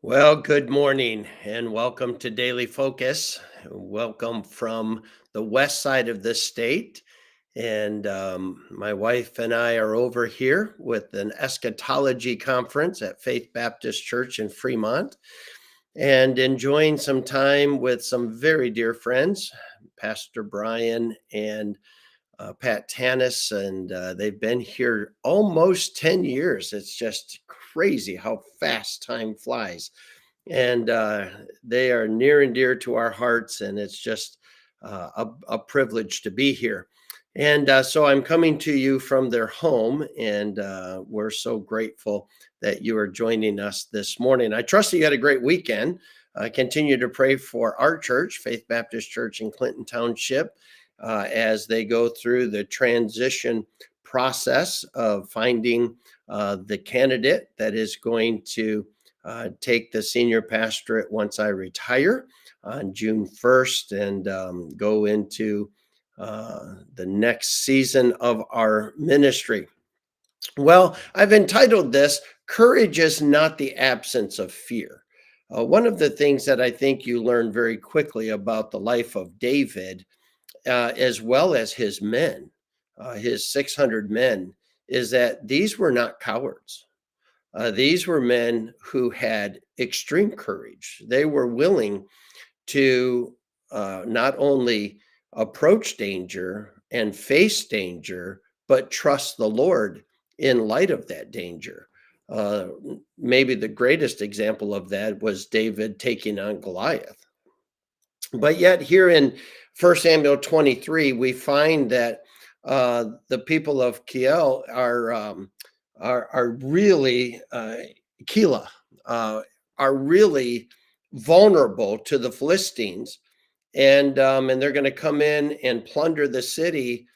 Well, good morning and welcome to Daily Focus. Welcome from the west side of the state. And my wife and I are over here with an eschatology conference at Faith Baptist Church in Fremont and enjoying some time with some very dear friends, Pastor Brian and Pat Tanis, and they've been here almost 10 years. It's just crazy how fast time flies and they are near and dear to our hearts, and it's just a privilege to be here. And so I'm coming to you from their home, and we're so grateful that you are joining us this morning. I trust that you had a great weekend. I continue to pray for our church, Faith Baptist Church in Clinton Township, as they go through the transition process of finding the candidate that is going to take the senior pastorate once I retire on June 1st and go into the next season of our ministry. Well, I've entitled this, Courage is Not the Absence of Fear. One of the things that I think you learn very quickly about the life of David, as well as his men, his 600 men, is that these were not cowards. These were men who had extreme courage. They were willing to not only approach danger and face danger, but trust the Lord in light of that danger. Uh, Maybe the greatest example of that was David taking on Goliath. But yet, here in 1 Samuel 23, we find that the people of Kiel are really Keilah are really vulnerable to the Philistines, and they're going to come in and plunder the city.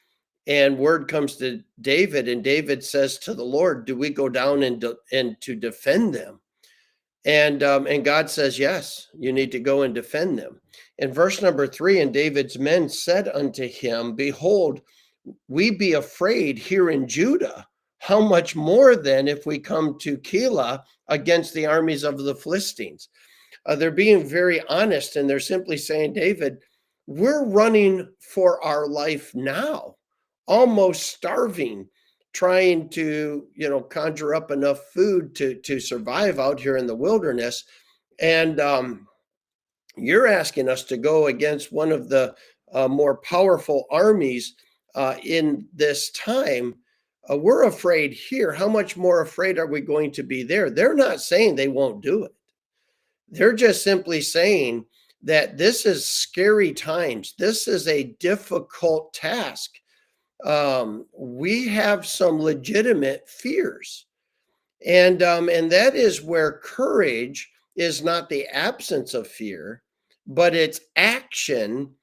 And word comes to David, and David says to the Lord, "Do we go down and to defend them?" And God says, "Yes, you need to go and defend them." In verse number 3, and David's men said unto him, "Behold, we be afraid here in Judah. How much more then if we come to Keilah against the armies of the Philistines?" They're being very honest, and they're simply saying, David, we're running for our life now, almost starving, trying to, conjure up enough food to survive out here in the wilderness. And you're asking us to go against one of the more powerful armies in this time. We're afraid here. How much more afraid are we going to be there? They're not saying they won't do it. They're just simply saying that this is scary times. This is a difficult task. We have some legitimate fears. And that is where courage is not the absence of fear, but it's action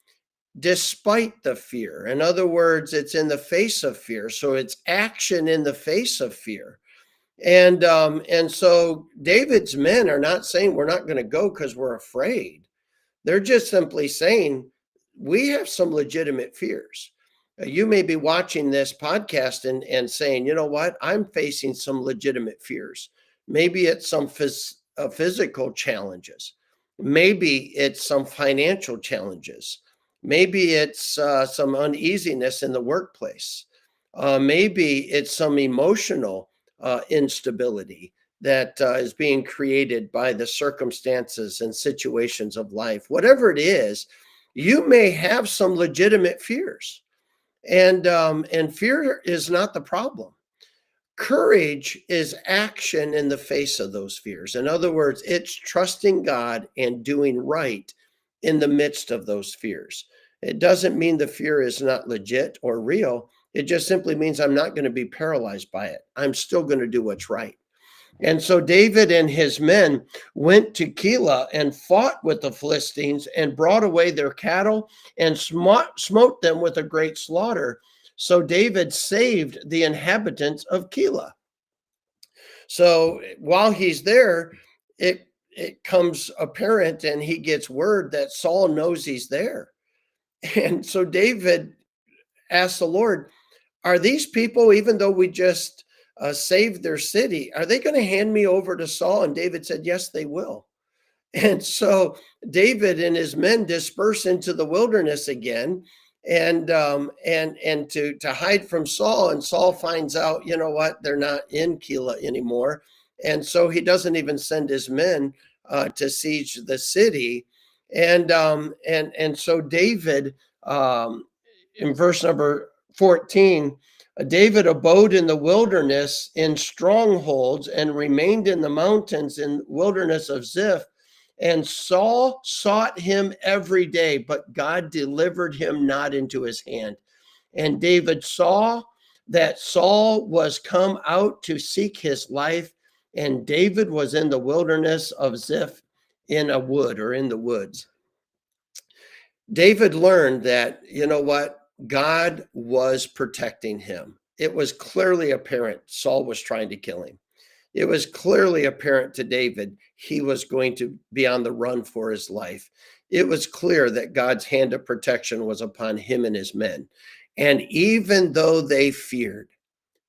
despite the fear. In other words, it's in the face of fear. So it's action in the face of fear. And so David's men are not saying we're not going to go because we're afraid. They're just simply saying we have some legitimate fears. You may be watching this podcast and saying, you know what, I'm facing some legitimate fears. Maybe it's some physical challenges. Maybe it's some financial challenges. Maybe it's some uneasiness in the workplace. Maybe it's some emotional instability that is being created by the circumstances and situations of life. Whatever it is, you may have some legitimate fears, and fear is not the problem. Courage is action in the face of those fears. In other words, it's trusting God and doing right in the midst of those fears. It doesn't mean the fear is not legit or real. It just simply means I'm not going to be paralyzed by it. I'm still going to do what's right. And so David and his men went to Keilah and fought with the Philistines and brought away their cattle and smote them with a great slaughter. So David saved the inhabitants of Keilah. So while he's there, it comes apparent, and he gets word that Saul knows he's there. And so David asked the Lord, are these people, even though we just saved their city, are they going to hand me over to Saul? And David said, yes, they will. And so David and his men disperse into the wilderness again, and to hide from Saul. And Saul finds out, you know what, they're not in Keilah anymore, and so he doesn't even send his men to siege the city. And so David, in verse number 14, David abode in the wilderness in strongholds and remained in the mountains in wilderness of Ziph. And Saul sought him every day, but God delivered him not into his hand. And David saw that Saul was come out to seek his life, and David was in the wilderness of Ziph in a wood, or in the woods. David learned that, you know what, God was protecting him. It was clearly apparent Saul was trying to kill him. It was clearly apparent to David he was going to be on the run for his life. It was clear that God's hand of protection was upon him and his men. And even though they feared,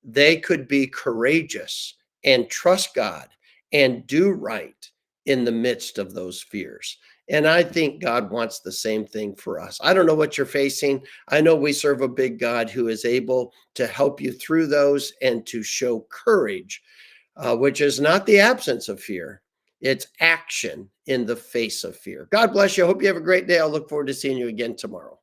they could be courageous and trust God and do right in the midst of those fears. And I think God wants the same thing for us. I don't know what you're facing. I know we serve a big God who is able to help you through those and to show courage, which is not the absence of fear. It's action in the face of fear. God bless you. I hope you have a great day. I'll look forward to seeing you again tomorrow.